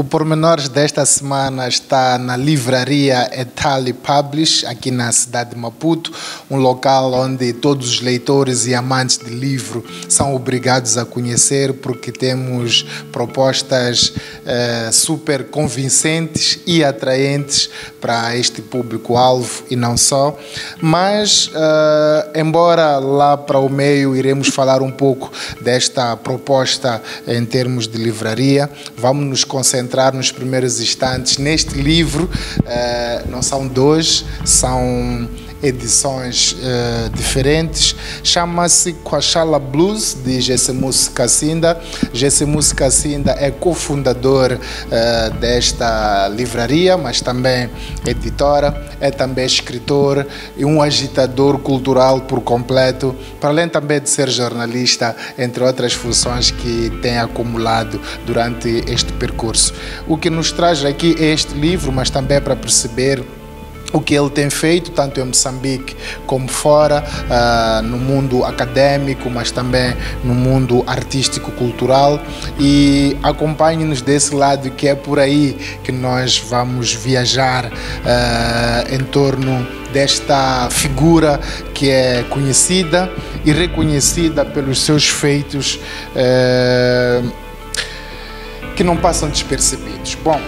O Pormenores desta semana está na livraria Etali Publish, aqui na cidade de Maputo, um local onde todos os leitores e amantes de livro são obrigados a conhecer, porque temos propostas super convincentes e atraentes para este público-alvo e não só. Mas, embora lá para o meio iremos falar um pouco desta proposta em termos de livraria, vamos nos concentrar nos primeiros instantes neste livro. Não são dois, são edições diferentes. Chama-se Kwashala Blues, de Gessemus Kassinda. Gessemus Kassinda é cofundador desta livraria, mas também editora, é também escritor e um agitador cultural por completo, para além também de ser jornalista, entre outras funções que tem acumulado durante este percurso. O que nos traz aqui é este livro, mas também para perceber o que ele tem feito, tanto em Moçambique como fora, no mundo acadêmico, mas também no mundo artístico-cultural. E acompanhe-nos desse lado, que é por aí que nós vamos viajar em torno desta figura que é conhecida e reconhecida pelos seus feitos que não passam despercebidos. Bom,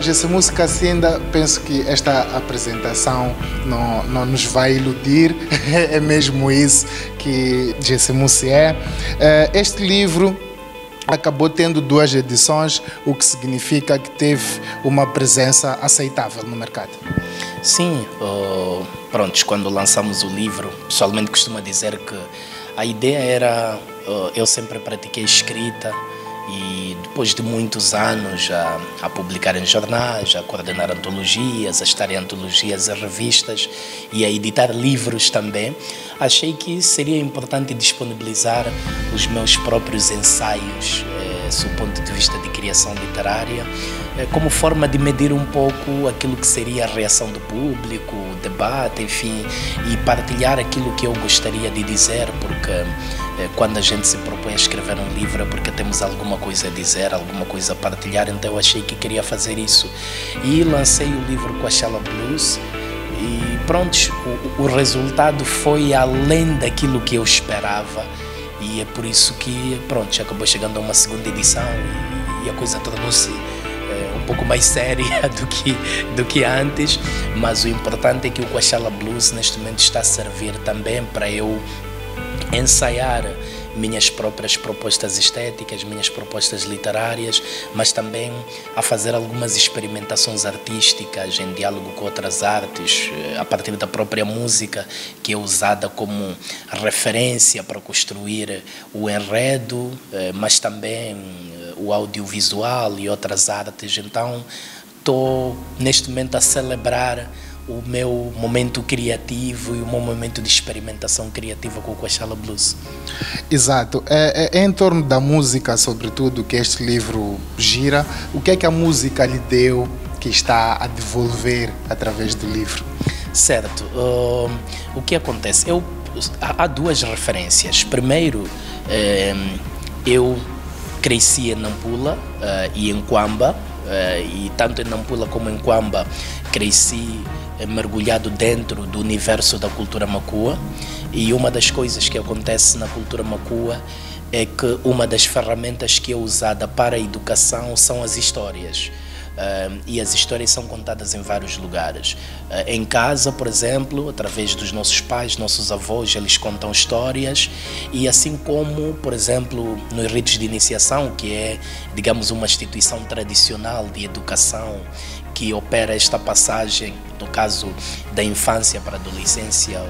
Gessemus Kassinda, penso que esta apresentação não nos vai iludir, é mesmo isso que Gessemus é. Este livro acabou tendo 2 edições, o que significa que teve uma presença aceitável no mercado. Sim, pronto, quando lançamos o livro, pessoalmente costumo dizer que a ideia era, eu sempre pratiquei escrita, e depois de muitos anos a publicar em jornais, a coordenar antologias, a estar em antologias e revistas e a editar livros também, achei que seria importante disponibilizar os meus próprios ensaios, do ponto de vista de criação literária, como forma de medir um pouco aquilo que seria a reação do público, o debate, enfim, e partilhar aquilo que eu gostaria de dizer, porque quando a gente se propõe a escrever um livro é porque temos alguma coisa a dizer, alguma coisa a partilhar, então eu achei que queria fazer isso. E lancei o livro Kwashala Blues e pronto, o resultado foi além daquilo que eu esperava, e é por isso que pronto, acabou chegando a uma segunda edição e a coisa tornou-se um pouco mais séria do que antes, mas o importante é que o Kwashala Blues neste momento está a servir também para eu ensaiar minhas próprias propostas estéticas, minhas propostas literárias, mas também a fazer algumas experimentações artísticas em diálogo com outras artes, a partir da própria música, que é usada como referência para construir o enredo, mas também o audiovisual e outras artes. Então, estou neste momento a celebrar o meu momento criativo e o meu momento de experimentação criativa com o Kwashala Blues. Exato. É em torno da música, sobretudo, que este livro gira. O que é que a música lhe deu que está a devolver através do livro? Certo. O que acontece? Há 2 referências. Primeiro, eu cresci em Nampula e em Kwamba, e tanto em Nampula como em Kwamba cresci mergulhado dentro do universo da cultura macua, e uma das coisas que acontece na cultura macua é que uma das ferramentas que é usada para a educação são as histórias. E as histórias são contadas em vários lugares. Em casa, por exemplo, através dos nossos pais, nossos avós, eles contam histórias, e assim como, por exemplo, nos ritos de iniciação, que é, digamos, uma instituição tradicional de educação que opera esta passagem, no caso da infância para a adolescência,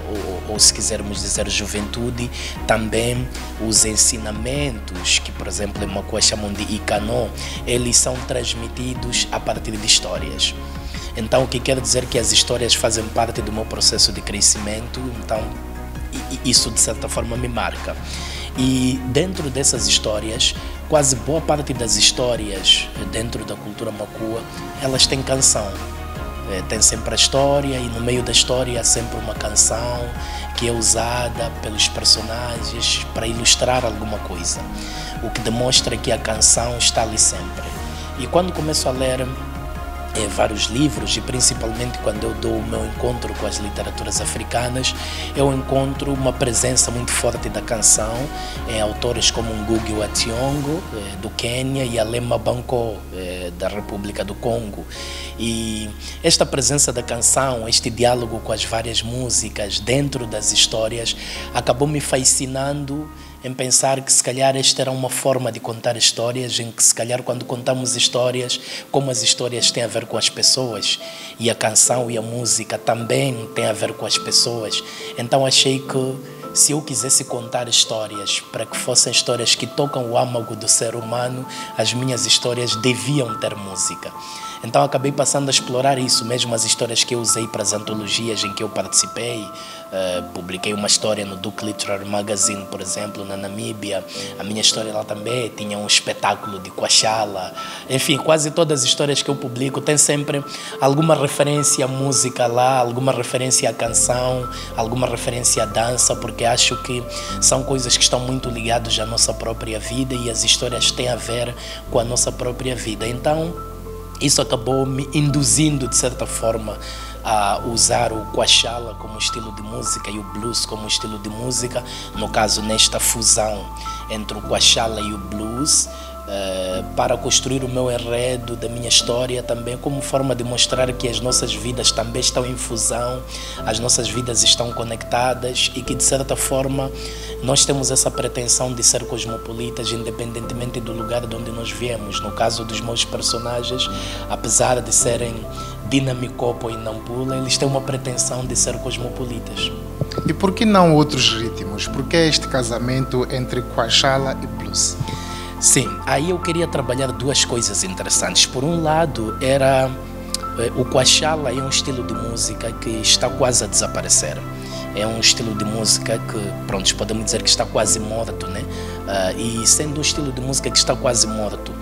ou se quisermos dizer juventude, também os ensinamentos, que por exemplo em Macua chamam de Ikanô, eles são transmitidos a partir de histórias. Então, o que quer dizer que as histórias fazem parte do meu processo de crescimento, então isso de certa forma me marca. E dentro dessas histórias, quase boa parte das histórias dentro da cultura macua, elas têm canção. Tem sempre a história, e no meio da história há sempre uma canção que é usada pelos personagens para ilustrar alguma coisa, o que demonstra que a canção está ali sempre. E quando começo a ler vários livros, e principalmente quando eu dou o meu encontro com as literaturas africanas, eu encontro uma presença muito forte da canção em autores como Ngugi wa Thiong'o, do Quênia, e Alema Banco, da República do Congo. E esta presença da canção, este diálogo com as várias músicas dentro das histórias, acabou me fascinando em pensar que se calhar esta era uma forma de contar histórias, em que se calhar quando contamos histórias, como as histórias têm a ver com as pessoas, e a canção e a música também têm a ver com as pessoas, então achei que se eu quisesse contar histórias, para que fossem histórias que tocam o âmago do ser humano, as minhas histórias deviam ter música. Então acabei passando a explorar isso, mesmo as histórias que eu usei para as antologias em que eu participei. Publiquei uma história no Duke Literary Magazine, por exemplo, na Namíbia. A minha história lá também tinha um espetáculo de Kwachala. Enfim, quase todas as histórias que eu publico têm sempre alguma referência à música lá, alguma referência à canção, alguma referência à dança, porque acho que são coisas que estão muito ligadas à nossa própria vida e as histórias têm a ver com a nossa própria vida. Então, isso acabou me induzindo, de certa forma, a usar o Kwachala como estilo de música e o blues como estilo de música. No caso, nesta fusão entre o Kwachala e o blues, para construir o meu enredo da minha história, também como forma de mostrar que as nossas vidas também estão em fusão, as nossas vidas estão conectadas e que, de certa forma, nós temos essa pretensão de ser cosmopolitas, independentemente do lugar de onde nós viemos. No caso dos meus personagens, apesar de serem de Namicopo e Nampula, eles têm uma pretensão de ser cosmopolitas. E por que não outros ritmos? Por que este casamento entre Kwachala e blues? Sim, aí eu queria trabalhar duas coisas interessantes. Por um lado, o Kwachala é um estilo de música que está quase a desaparecer. É um estilo de música que, pronto, podemos dizer que está quase morto, né? E sendo um estilo de música que está quase morto,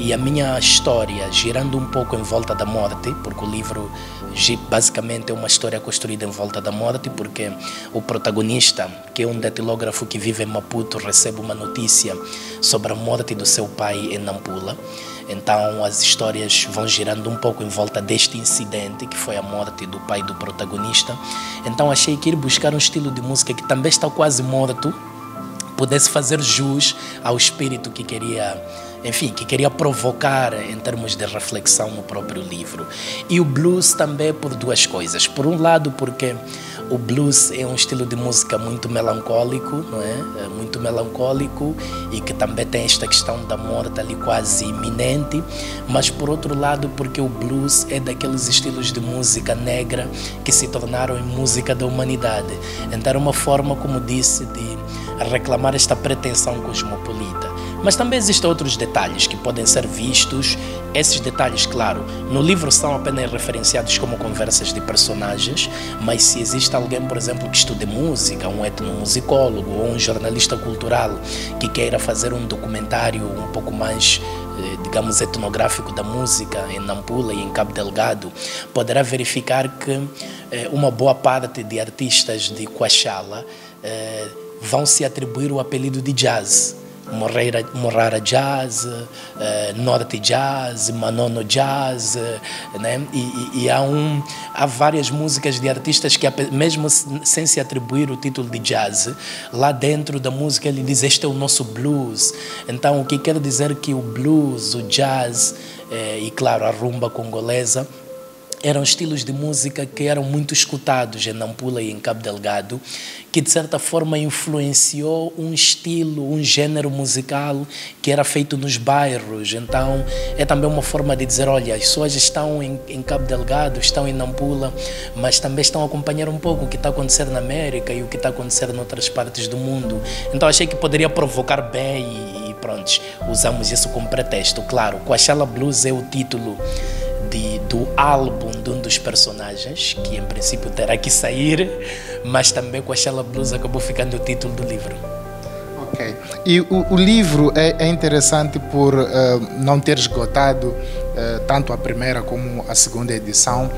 e a minha história girando um pouco em volta da morte, porque o livro basicamente é uma história construída em volta da morte, porque o protagonista, que é um datilógrafo que vive em Maputo, recebe uma notícia sobre a morte do seu pai em Nampula. Então as histórias vão girando um pouco em volta deste incidente, que foi a morte do pai do protagonista. Então achei que ir buscar um estilo de música que também está quase morto pudesse fazer jus ao espírito que queria, enfim, que queria provocar em termos de reflexão no próprio livro. E o blues também por duas coisas. Por um lado, porque o blues é um estilo de música muito melancólico, não é? Muito melancólico, e que também tem esta questão da morte ali quase iminente. Mas por outro lado, porque o blues é daqueles estilos de música negra que se tornaram em música da humanidade. Então era uma forma, como disse, de reclamar esta pretensão cosmopolita. Mas também existem outros detalhes que podem ser vistos. Esses detalhes, claro, no livro são apenas referenciados como conversas de personagens, mas se existe alguém, por exemplo, que estude música, um etnomusicólogo ou um jornalista cultural que queira fazer um documentário um pouco mais, digamos, etnográfico da música em Nampula e em Cabo Delgado, poderá verificar que uma boa parte de artistas de Kwachala vão se atribuir o apelido de jazz. Morara Jazz, Norte Jazz, Manono Jazz, né? E há várias músicas de artistas que, mesmo sem se atribuir o título de jazz, lá dentro da música ele diz: este é o nosso blues. Então o que quer dizer que o blues, o jazz e claro a rumba congolesa eram estilos de música que eram muito escutados em Nampula e em Cabo Delgado, que de certa forma influenciou um estilo, um gênero musical que era feito nos bairros. Então é também uma forma de dizer: olha, as pessoas estão em Cabo Delgado, estão em Nampula, mas também estão a acompanhar um pouco o que está acontecendo na América e o que está acontecendo em outras partes do mundo. Então achei que poderia provocar bem e pronto, usamos isso como pretexto. Claro, Kwachala Blues é o título do álbum de um dos personagens, que em princípio terá que sair, mas também Kwachala Blues acabou ficando o título do livro. Ok. E o livro é interessante por não ter esgotado tanto a primeira como a segunda edição.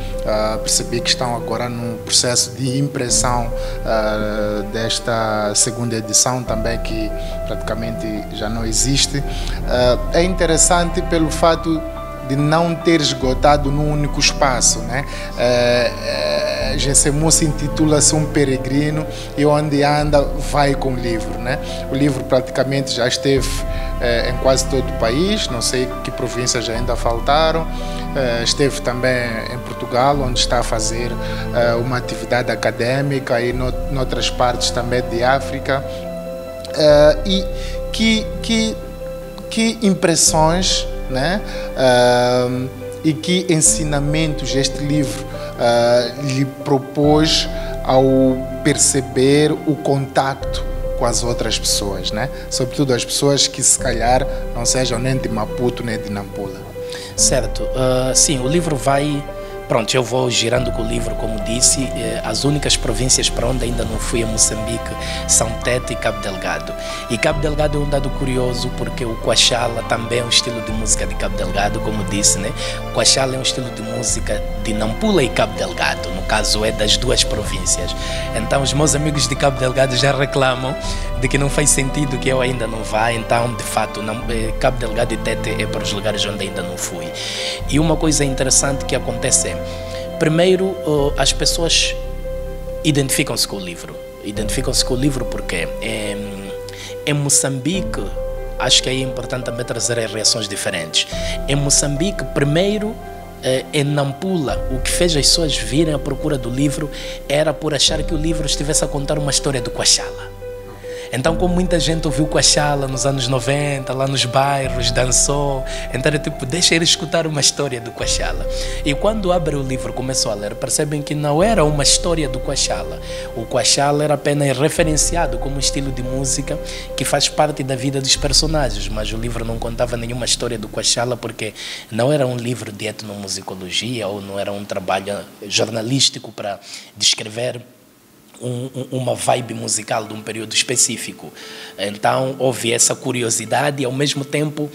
Percebi que estão agora no processo de impressão desta segunda edição também, que praticamente já não existe. É interessante pelo fato de não ter esgotado num único espaço, né? Gessemus intitula-se Um Peregrino e onde anda vai com o livro, né? O livro praticamente já esteve em quase todo o país, não sei que províncias ainda faltaram. Esteve também em Portugal, onde está a fazer uma atividade acadêmica, e noutras partes também de África. E que impressões, né? E que ensinamentos este livro lhe propôs ao perceber o contacto com as outras pessoas, né? Sobretudo as pessoas que se calhar não sejam nem de Maputo nem de Nampula. Certo, sim, o livro vai... Pronto, eu vou girando com o livro, como disse. As únicas províncias para onde ainda não fui, a Moçambique, são Tete e Cabo Delgado. E Cabo Delgado é um dado curioso, porque o Quachala também é um estilo de música de Cabo Delgado, como disse, né? O Quachala é um estilo de música de Nampula e Cabo Delgado, no caso é das duas províncias. Então os meus amigos de Cabo Delgado já reclamam de que não faz sentido que eu ainda não vá. Então, de fato, Cabo Delgado e Tete é para os lugares onde ainda não fui. E uma coisa interessante que acontece é, primeiro, as pessoas identificam-se com o livro. Identificam-se com o livro porque em Moçambique, acho que aí é importante também trazer reações diferentes. Em Moçambique, primeiro, em Nampula, o que fez as pessoas virem à procura do livro era por achar que o livro estivesse a contar uma história do Quachala. Então, como muita gente ouviu Quachala nos anos 90, lá nos bairros, dançou, então era tipo, deixa ele escutar uma história do Quachala. E quando abre o livro e começam a ler, percebem que não era uma história do Quachala. O Quachala era apenas referenciado como um estilo de música que faz parte da vida dos personagens, mas o livro não contava nenhuma história do Quachala, porque não era um livro de etnomusicologia ou não era um trabalho jornalístico para descrever uma vibe musical de um período específico. Então houve essa curiosidade e ao mesmo tempo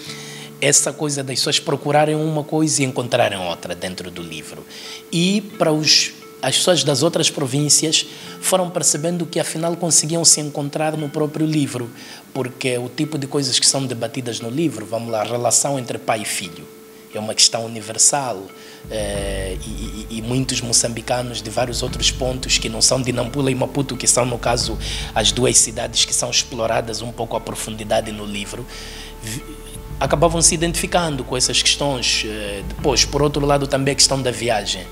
essa coisa das pessoas procurarem uma coisa e encontrarem outra dentro do livro. E para as pessoas das outras províncias foram percebendo que afinal conseguiam se encontrar no próprio livro, porque o tipo de coisas que são debatidas no livro, vamos lá, a relação entre pai e filho, é uma questão universal. E muitos moçambicanos de vários outros pontos que não são de Nampula e Maputo, que são no caso as duas cidades que são exploradas um pouco à profundidade no livro, acabavam se identificando com essas questões. Depois, por outro lado, também a questão da viagem,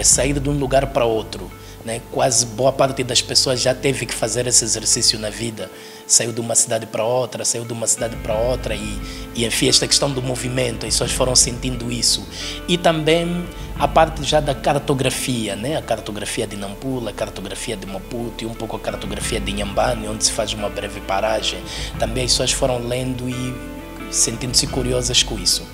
sair de um lugar para outro, né? Quase boa parte das pessoas já teve que fazer esse exercício na vida. Saiu de uma cidade para outra, saiu de uma cidade para outra e enfim, esta questão do movimento, as pessoas foram sentindo isso. E também a parte já da cartografia, né? A cartografia de Nampula, a cartografia de Maputo e um pouco a cartografia de Inhambane, onde se faz uma breve paragem. Também as pessoas foram lendo e sentindo-se curiosas com isso.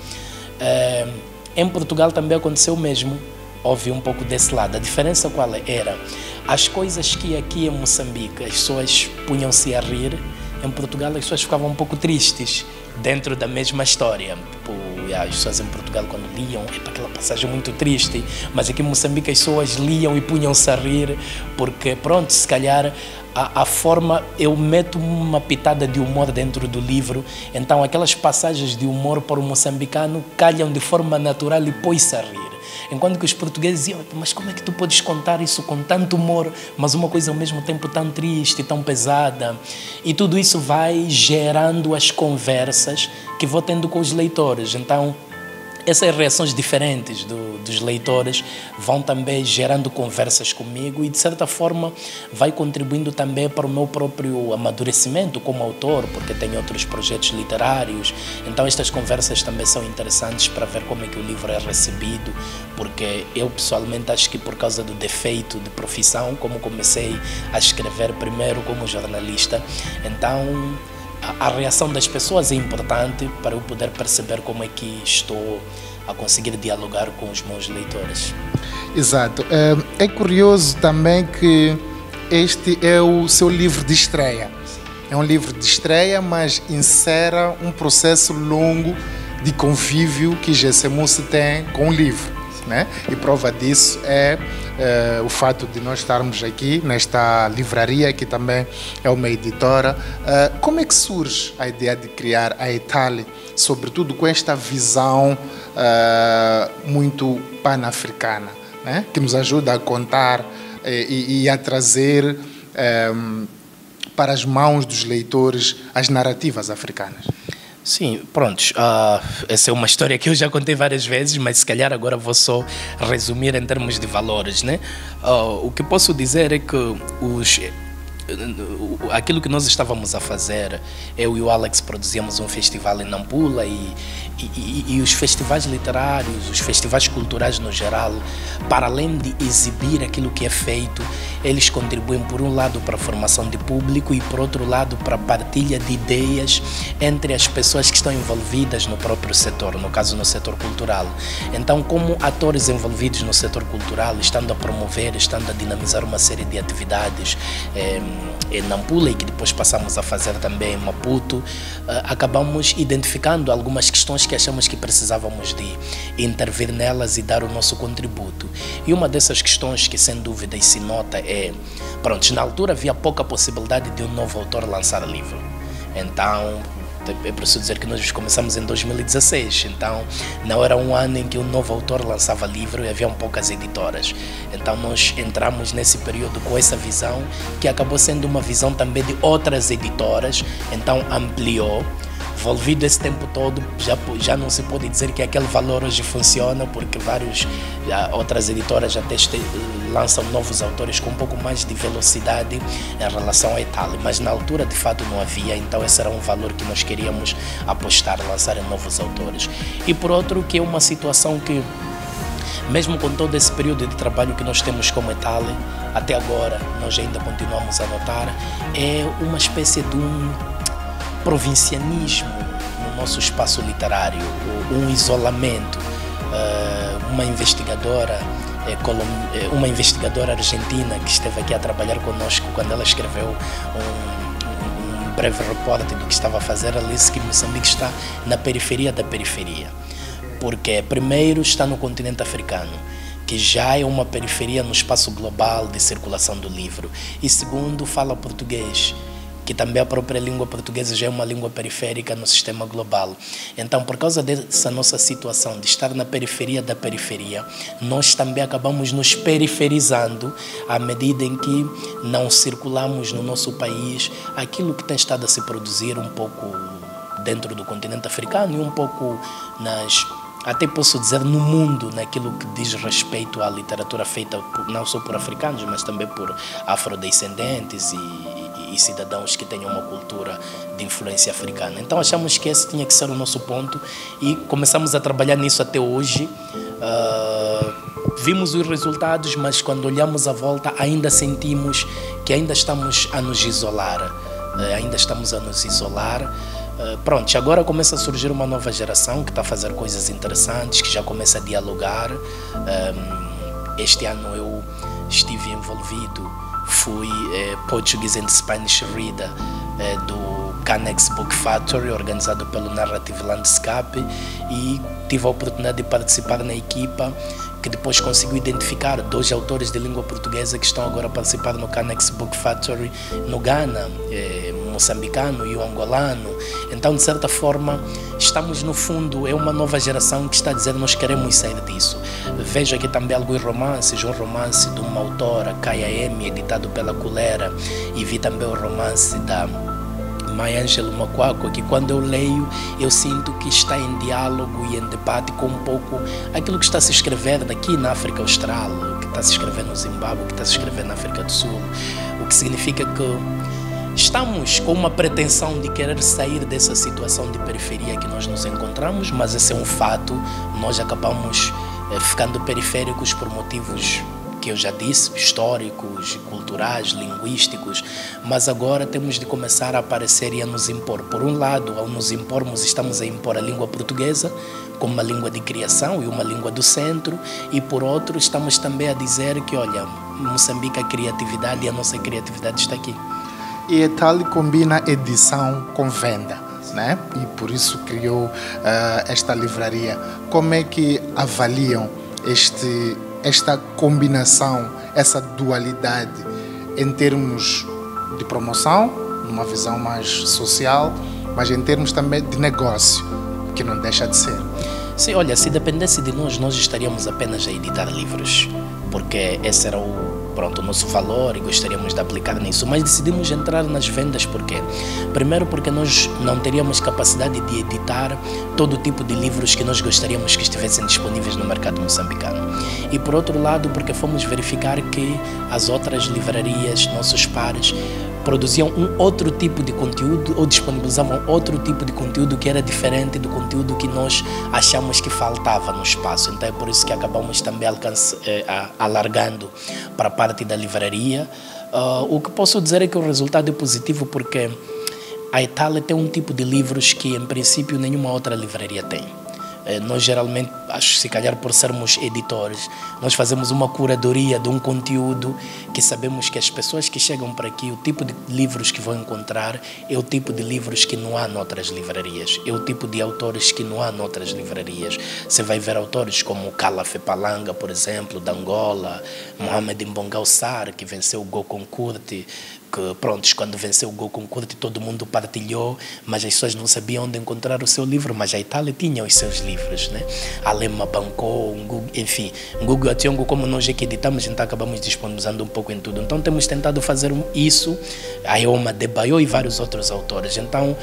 Em Portugal também aconteceu o mesmo. Houve um pouco desse lado. A diferença qual era? As coisas que aqui em Moçambique as pessoas punham-se a rir, em Portugal as pessoas ficavam um pouco tristes dentro da mesma história. Tipo, as pessoas em Portugal quando liam, aquela passagem muito triste, mas aqui em Moçambique as pessoas liam e punham-se a rir, porque pronto, se calhar a forma, eu meto uma pitada de humor dentro do livro, então aquelas passagens de humor para o moçambicano calham de forma natural e põe-se a rir. Enquanto que os portugueses diziam, mas como é que tu podes contar isso com tanto humor, mas uma coisa ao mesmo tempo tão triste, tão pesada? E tudo isso vai gerando as conversas que vou tendo com os leitores. Então, essas reações diferentes dos leitores vão também gerando conversas comigo e, de certa forma, vai contribuindo também para o meu próprio amadurecimento como autor, porque tenho outros projetos literários. Então, estas conversas também são interessantes para ver como é que o livro é recebido, porque eu, pessoalmente, acho que por causa do defeito de profissão, como comecei a escrever primeiro como jornalista, então a reação das pessoas é importante para eu poder perceber como é que estou a conseguir dialogar com os meus leitores. Exato. É curioso também que este é o seu livro de estreia. É um livro de estreia, mas insere um processo longo de convívio que Gessemus tem com o livro. né? E prova disso é o fato de nós estarmos aqui nesta livraria, que também é uma editora. Como é que surge a ideia de criar a Etali, sobretudo com esta visão muito pan-africana, né? Que nos ajuda a contar e a trazer para as mãos dos leitores as narrativas africanas? Sim, pronto. Essa é uma história que eu já contei várias vezes, mas se calhar agora vou só resumir em termos de valores, né? O que posso dizer é que aquilo que nós estávamos a fazer, eu e o Alex produzíamos um festival em Nampula e os festivais literários, os festivais culturais no geral, para além de exibir aquilo que é feito, eles contribuem por um lado para a formação de público e por outro lado para a partilha de ideias entre as pessoas que estão envolvidas no próprio setor, no caso no setor cultural. Então, como atores envolvidos no setor cultural, estando a promover, estando a dinamizar uma série de atividades em Nampula e que depois passamos a fazer também em Maputo, acabamos identificando algumas questões que achamos que precisávamos de intervir nelas e dar o nosso contributo. E uma dessas questões que sem dúvida se nota na altura havia pouca possibilidade de um novo autor lançar livro. Então, é preciso dizer que nós começamos em 2016, então não era um ano em que um novo autor lançava livro e haviam poucas editoras. Então nós entramos nesse período com essa visão, que acabou sendo uma visão também de outras editoras, então ampliou. Envolvido esse tempo todo, já não se pode dizer que aquele valor hoje funciona, porque outras editoras até lançam novos autores com um pouco mais de velocidade em relação à Etali, mas na altura de fato não havia, então esse era um valor que nós queríamos apostar, lançar em novos autores. E por outro, que é uma situação que, mesmo com todo esse período de trabalho que nós temos como Etali, até agora nós ainda continuamos a notar, é uma espécie de um provincianismo no nosso espaço literário, um isolamento. Uma investigadora argentina que esteve aqui a trabalhar conosco, quando ela escreveu um breve reporte do que estava a fazer, ela disse que Moçambique está na periferia da periferia, porque primeiro está no continente africano, que já é uma periferia no espaço global de circulação do livro, e segundo, fala português, que também a própria língua portuguesa já é uma língua periférica no sistema global. Então, por causa dessa nossa situação de estar na periferia da periferia, nós também acabamos nos periferizando à medida em que não circulamos no nosso país aquilo que tem estado a se produzir um pouco dentro do continente africano e um pouco até posso dizer no mundo, naquilo que diz respeito à literatura feita não só por africanos, mas também por afrodescendentes e cidadãos que tenham uma cultura de influência africana. Então achamos que esse tinha que ser o nosso ponto e começamos a trabalhar nisso até hoje. Vimos os resultados, mas quando olhamos à volta ainda sentimos que ainda estamos a nos isolar. Pronto, agora começa a surgir uma nova geração que está a fazer coisas interessantes, que já começa a dialogar. Este ano eu estive envolvido, fui Portuguese and Spanish Reader do Canex Book Factory, organizado pelo Narrative Landscape, e tive a oportunidade de participar na equipa que depois conseguiu identificar 2 autores de língua portuguesa que estão agora a participar no Canex Book Factory no Ghana, o moçambicano e o angolano. Então, de certa forma, estamos no fundo, é uma nova geração que está a dizer nós queremos sair disso. Vejo aqui também alguns romances, um romance de uma autora, Kaya M, editado pela Culera, e vi também o romance da Maya Angelou Makwakwa, que quando eu leio, eu sinto que está em diálogo e em debate com um pouco aquilo que está a se escrever daqui na África Austral, o que está a se escrever no Zimbábue, o que está a se escrever na África do Sul, o que significa que estamos com uma pretensão de querer sair dessa situação de periferia que nós nos encontramos, mas esse é um fato, nós acabamos ficando periféricos por motivos que eu já disse, históricos, culturais, linguísticos, mas agora temos de começar a aparecer e a nos impor. Por um lado, ao nos impormos, estamos a impor a língua portuguesa como uma língua de criação e uma língua do centro, e por outro, estamos também a dizer que, olha, Moçambique, a criatividade e a nossa criatividade está aqui. E Etali combina edição com venda, né? E por isso criou esta livraria. Como é que avaliam esta combinação, essa dualidade em termos de promoção, numa visão mais social, mas em termos também de negócio, que não deixa de ser. Sim, olha, se dependesse de nós, nós estaríamos apenas a editar livros, porque esse era o nosso valor e gostaríamos de aplicar nisso, mas decidimos entrar nas vendas. Por quê? Primeiro porque nós não teríamos capacidade de editar todo tipo de livros que nós gostaríamos que estivessem disponíveis no mercado moçambicano, e por outro lado porque fomos verificar que as outras livrarias, nossos pares, produziam um outro tipo de conteúdo ou disponibilizavam outro tipo de conteúdo que era diferente do conteúdo que nós achamos que faltava no espaço. Então é por isso que acabamos também alargando para a parte da livraria. O que posso dizer é que o resultado é positivo, porque a Itália tem um tipo de livros que em princípio nenhuma outra livraria tem. Nós geralmente, acho que se calhar por sermos editores, nós fazemos uma curadoria de um conteúdo que sabemos que as pessoas que chegam para aqui, o tipo de livros que vão encontrar é o tipo de livros que não há noutras livrarias, é o tipo de autores que não há noutras livrarias. Você vai ver autores como Kalafe Palanga, por exemplo, de Angola, Mohamed Mbongao Sarr, que venceu o Go Concours, que quando venceu o Go Concours todo mundo partilhou, mas as pessoas não sabiam onde encontrar o seu livro, mas a Itália tinha os seus livros, né? Alema Bancou, enfim, Ngugu Tiongo, como nós aqui editamos, então acabamos disponibilizando um pouco em tudo. Então temos tentado fazer isso, a Eoma Debaio e vários outros autores. Então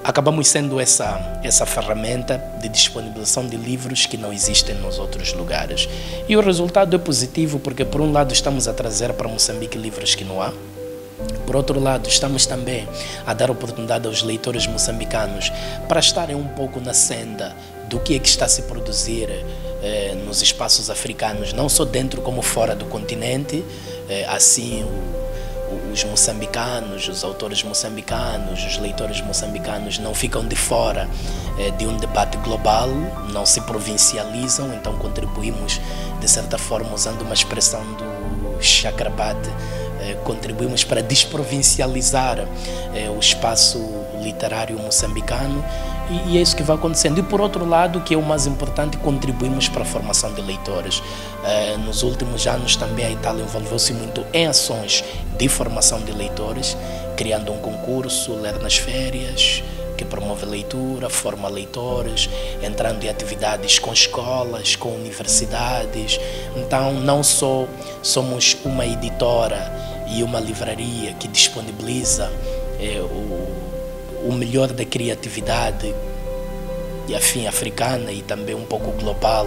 acabamos sendo essa ferramenta de disponibilização de livros que não existem nos outros lugares. E o resultado é positivo, porque por um lado estamos a trazer para Moçambique livros que não há. Por outro lado, estamos também a dar oportunidade aos leitores moçambicanos para estarem um pouco na senda do que é que está a se produzir nos espaços africanos, não só dentro como fora do continente. Assim, os moçambicanos, os autores moçambicanos, os leitores moçambicanos não ficam de fora de um debate global, não se provincializam. Então contribuímos, de certa forma, usando uma expressão do Chakrabarti, contribuímos para desprovincializar o espaço literário moçambicano, e é isso que vai acontecendo. E por outro lado, que é o mais importante, contribuímos para a formação de leitores. Nos últimos anos também a Itália envolveu-se muito em ações de formação de leitores, criando um concurso, Ler nas Férias, que promove leitura, forma leitores, entrando em atividades com escolas, com universidades. Então, não só somos uma editora e uma livraria que disponibiliza o melhor da criatividade afim africana e também um pouco global,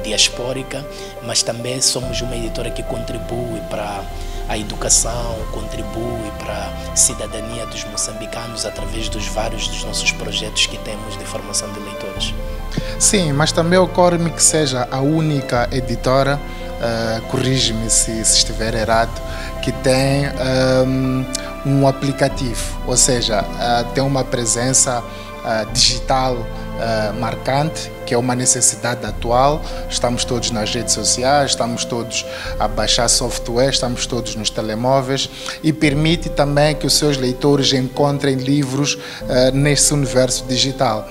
diaspórica, mas também somos uma editora que contribui para a educação, contribui para a cidadania dos moçambicanos através dos vários dos nossos projetos que temos de formação de leitores. Sim, mas também ocorre-me que seja a única editora, corrige-me se estiver errado, que tem um aplicativo, ou seja, tem uma presença digital marcante, que é uma necessidade atual. Estamos todos nas redes sociais, estamos todos a baixar software, estamos todos nos telemóveis, e permite também que os seus leitores encontrem livros nesse universo digital.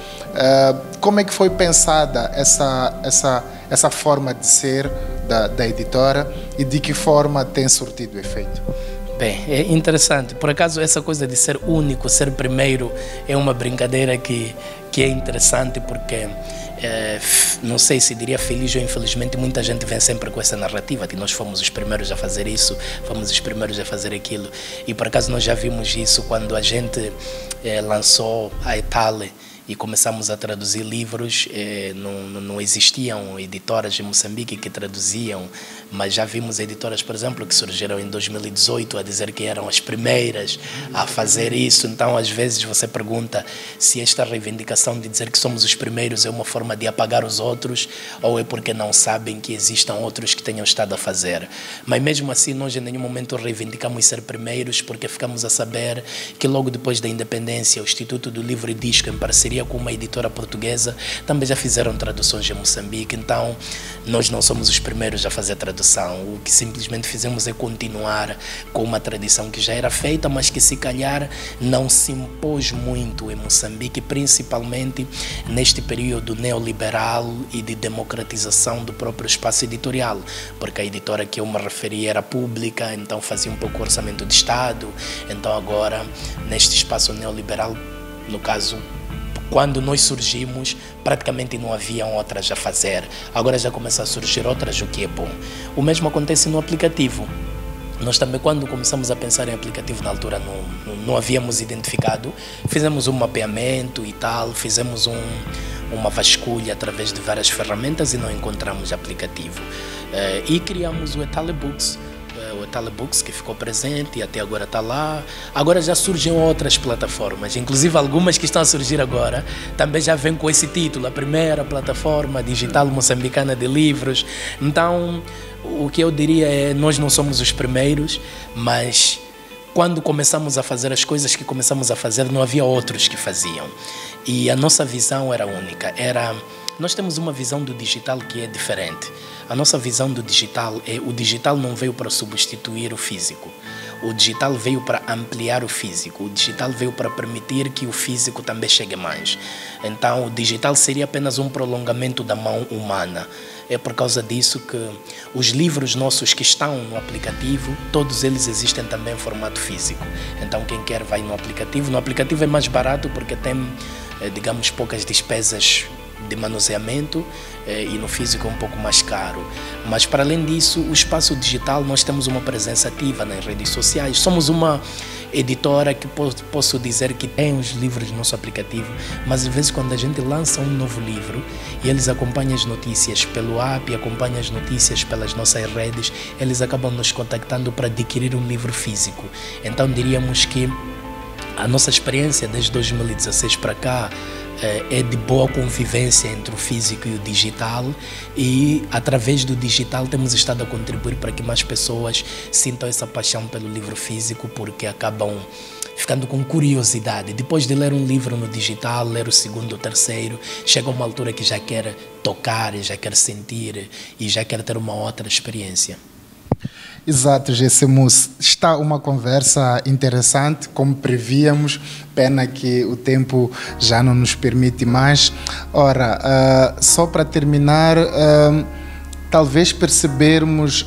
Como é que foi pensada essa forma de ser da editora, e de que forma tem surtido efeito? Bem, é interessante. Por acaso, essa coisa de ser único, ser primeiro, é uma brincadeira que é interessante, porque não sei se diria feliz ou infelizmente, muita gente vem sempre com essa narrativa de nós fomos os primeiros a fazer isso, fomos os primeiros a fazer aquilo. E por acaso nós já vimos isso quando a gente lançou a Itália e começamos a traduzir livros. Não existiam editoras em Moçambique que traduziam, mas já vimos editoras, por exemplo, que surgiram em 2018 a dizer que eram as primeiras a fazer isso. Então, às vezes, você pergunta se esta reivindicação de dizer que somos os primeiros é uma forma de apagar os outros, ou é porque não sabem que existam outros que tenham estado a fazer. Mas mesmo assim, nós em nenhum momento reivindicamos ser primeiros, porque ficamos a saber que logo depois da independência, o Instituto do Livro e Disco, em parceria parceria com uma editora portuguesa, também já fizeram traduções em Moçambique, então nós não somos os primeiros a fazer tradução. O que simplesmente fizemos é continuar com uma tradição que já era feita, mas que se calhar não se impôs muito em Moçambique, principalmente neste período neoliberal e de democratização do próprio espaço editorial, porque a editora que eu me referi era pública, então fazia um pouco o orçamento de Estado. Então agora, neste espaço neoliberal, no caso, quando nós surgimos, praticamente não haviam outras a fazer. Agora já começam a surgir outras, o que é bom. O mesmo acontece no aplicativo. Nós também, quando começamos a pensar em aplicativo, na altura não havíamos identificado, fizemos um mapeamento e tal, fizemos uma vasculha através de várias ferramentas e não encontramos aplicativo. E criamos o Etale Books. O Etale Books, que ficou presente e até agora está lá. Agora já surgem outras plataformas, inclusive algumas que estão a surgir agora, também já vêm com esse título, a primeira plataforma digital moçambicana de livros. Então, o que eu diria é, nós não somos os primeiros, mas quando começamos a fazer as coisas que começamos a fazer, não havia outros que faziam. E a nossa visão era única, nós temos uma visão do digital que é diferente. A nossa visão do digital é: o digital não veio para substituir o físico. O digital veio para ampliar o físico. O digital veio para permitir que o físico também chegue mais. Então, o digital seria apenas um prolongamento da mão humana. É por causa disso que os livros nossos que estão no aplicativo, todos eles existem também em formato físico. Então, quem quer vai no aplicativo. No aplicativo é mais barato porque tem, digamos, poucas despesas de manuseamento, e no físico é um pouco mais caro. Mas para além disso, o espaço digital, nós temos uma presença ativa nas redes sociais. Somos uma editora que posso dizer que tem os livros no nosso aplicativo, mas às vezes quando a gente lança um novo livro e eles acompanham as notícias pelo app, acompanham as notícias pelas nossas redes, eles acabam nos contactando para adquirir um livro físico. Então diríamos que a nossa experiência desde 2016 para cá é de boa convivência entre o físico e o digital, e através do digital temos estado a contribuir para que mais pessoas sintam essa paixão pelo livro físico, porque acabam ficando com curiosidade. Depois de ler um livro no digital, ler o segundo, o terceiro, chega uma altura que já quer tocar, já quer sentir e já quer ter uma outra experiência. Exato, Gessimus. Está uma conversa interessante, como prevíamos, pena que o tempo já não nos permite mais. Ora, só para terminar, talvez percebermos,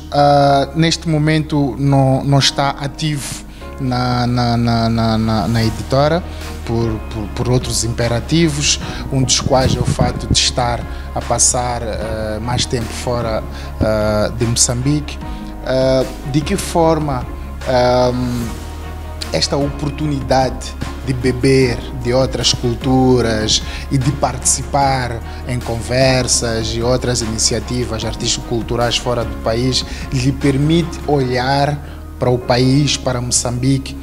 neste momento não está ativo na editora, por outros imperativos, um dos quais é o fato de estar a passar mais tempo fora de Moçambique. De que forma esta oportunidade de beber de outras culturas e de participar em conversas e outras iniciativas artístico-culturais fora do país lhe permite olhar para o país, para Moçambique,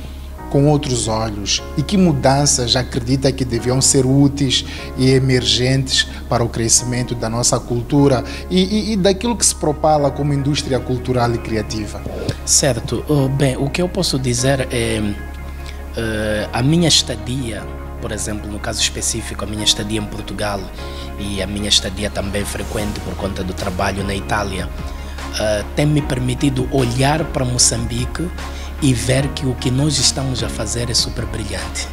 com outros olhos? E que mudanças acredita que deviam ser úteis e emergentes para o crescimento da nossa cultura e daquilo que se propala como indústria cultural e criativa? Certo. Bem, o que eu posso dizer é a minha estadia, por exemplo, no caso específico, a minha estadia em Portugal e a minha estadia também frequente por conta do trabalho na Itália, tem me permitido olhar para Moçambique e ver que o que nós estamos a fazer é super brilhante.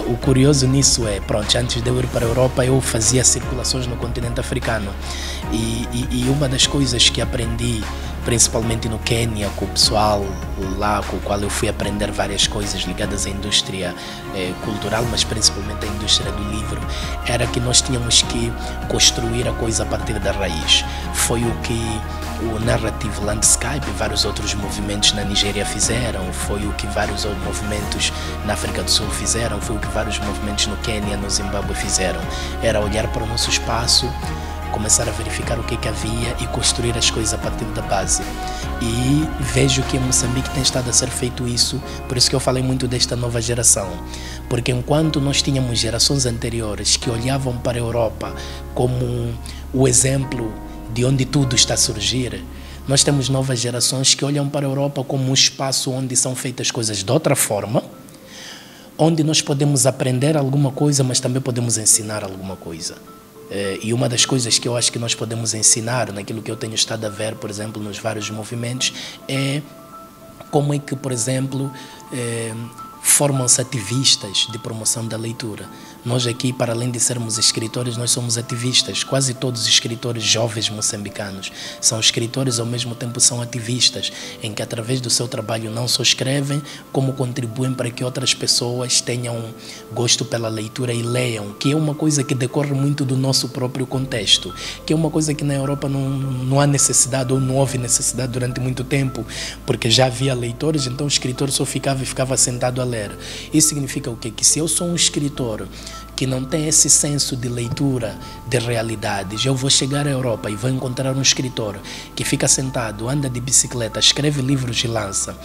O curioso nisso é, pronto, antes de eu ir para a Europa eu fazia circulações no continente africano e uma das coisas que aprendi, principalmente no Quênia, com o pessoal lá com o qual eu fui aprender várias coisas ligadas à indústria cultural, mas principalmente à indústria do livro, era que nós tínhamos que construir a coisa a partir da raiz. Foi o que o Narrative Landscape e vários outros movimentos na Nigéria fizeram, foi o que vários outros movimentos na África do Sul fizeram, foi o que vários movimentos no Quênia, no Zimbábue fizeram. Era olhar para o nosso espaço, começar a verificar o que havia e construir as coisas a partir da base. E vejo que em Moçambique tem estado a ser feito isso, por isso que eu falei muito desta nova geração. Porque enquanto nós tínhamos gerações anteriores que olhavam para a Europa como o exemplo de onde tudo está a surgir, nós temos novas gerações que olham para a Europa como um espaço onde são feitas coisas de outra forma, onde nós podemos aprender alguma coisa, mas também podemos ensinar alguma coisa. E uma das coisas que eu acho que nós podemos ensinar, naquilo que eu tenho estado a ver, por exemplo, nos vários movimentos, é como é que, por exemplo, formam-se ativistas de promoção da leitura. Nós aqui, para além de sermos escritores, nós somos ativistas. Quase todos os escritores jovens moçambicanos são escritores, ao mesmo tempo são ativistas, em que através do seu trabalho não só escrevem, como contribuem para que outras pessoas tenham gosto pela leitura e leiam, que é uma coisa que decorre muito do nosso próprio contexto, que é uma coisa que na Europa não há necessidade ou não houve necessidade durante muito tempo, porque já havia leitores, então o escritor só ficava sentado a ler. Isso significa o quê? Que se eu sou um escritor que não tem esse senso de leitura de realidades, eu vou chegar à Europa e vou encontrar um escritor que fica sentado, anda de bicicleta, escreve livros e lança.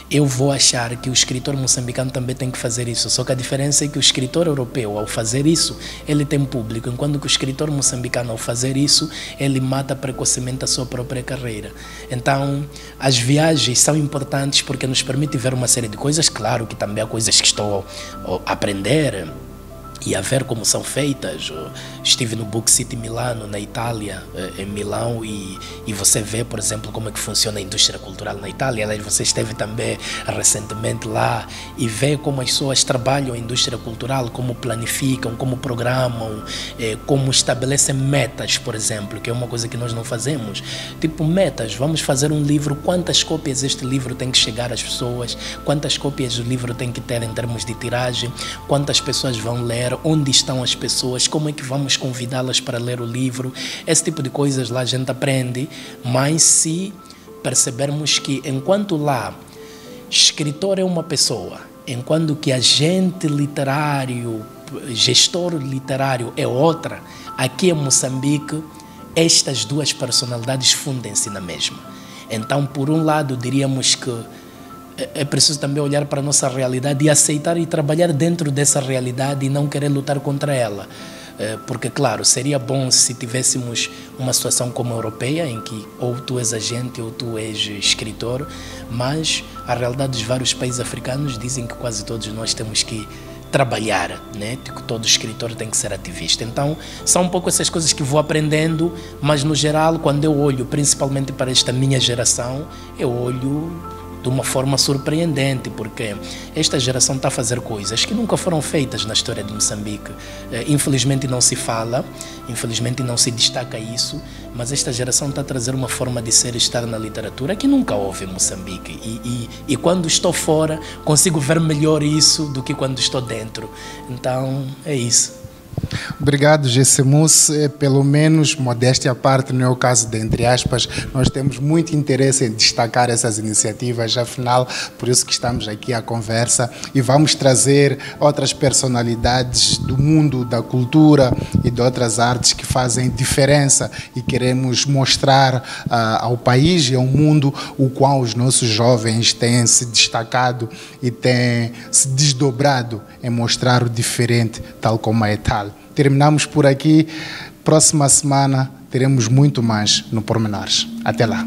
Eu vou achar que o escritor moçambicano também tem que fazer isso, só que a diferença é que o escritor europeu, ao fazer isso, ele tem público, enquanto que o escritor moçambicano, ao fazer isso, ele mata precocemente a sua própria carreira. Então, as viagens são importantes porque nos permitem ver uma série de coisas, claro que também há coisas que estou a aprender e a ver como são feitas. Estive no Book City Milano, na Itália, em Milão, e você vê, por exemplo, como é que funciona a indústria cultural na Itália. Você esteve também recentemente lá e vê como as pessoas trabalham a indústria cultural, como planificam, como programam, como estabelecem metas, por exemplo, que é uma coisa que nós não fazemos. Tipo, metas, vamos fazer um livro, quantas cópias este livro tem que chegar às pessoas, quantas cópias o livro tem que ter em termos de tiragem, quantas pessoas vão ler, onde estão as pessoas, como é que vamos convidá-las para ler o livro. Esse tipo de coisas lá a gente aprende, mas se percebermos que enquanto lá escritor é uma pessoa, enquanto que agente literário, gestor literário é outra, aqui em Moçambique estas duas personalidades fundem-se na mesma. Então, por um lado, diríamos que é preciso também olhar para a nossa realidade e aceitar e trabalhar dentro dessa realidade e não querer lutar contra ela. Porque, claro, seria bom se tivéssemos uma situação como a europeia, em que ou tu és agente ou tu és escritor, mas a realidade dos vários países africanos dizem que quase todos nós temos que trabalhar, né? Que todo escritor tem que ser ativista. Então, são um pouco essas coisas que vou aprendendo, mas no geral, quando eu olho principalmente para esta minha geração, eu olho de uma forma surpreendente, porque esta geração está a fazer coisas que nunca foram feitas na história de Moçambique. Infelizmente não se fala, infelizmente não se destaca isso, mas esta geração está a trazer uma forma de ser e estar na literatura que nunca houve em Moçambique. E quando estou fora, consigo ver melhor isso do que quando estou dentro. Então, é isso. Obrigado, Gessemus. Pelo menos, modéstia à parte, não é o caso de entre aspas, nós temos muito interesse em destacar essas iniciativas, afinal, por isso que estamos aqui à conversa e vamos trazer outras personalidades do mundo da cultura e de outras artes que fazem diferença e queremos mostrar ao país e ao mundo o qual os nossos jovens têm se destacado e têm se desdobrado em mostrar o diferente, tal como a ETAL. Terminamos por aqui. Próxima semana teremos muito mais no Pormenores. Até lá.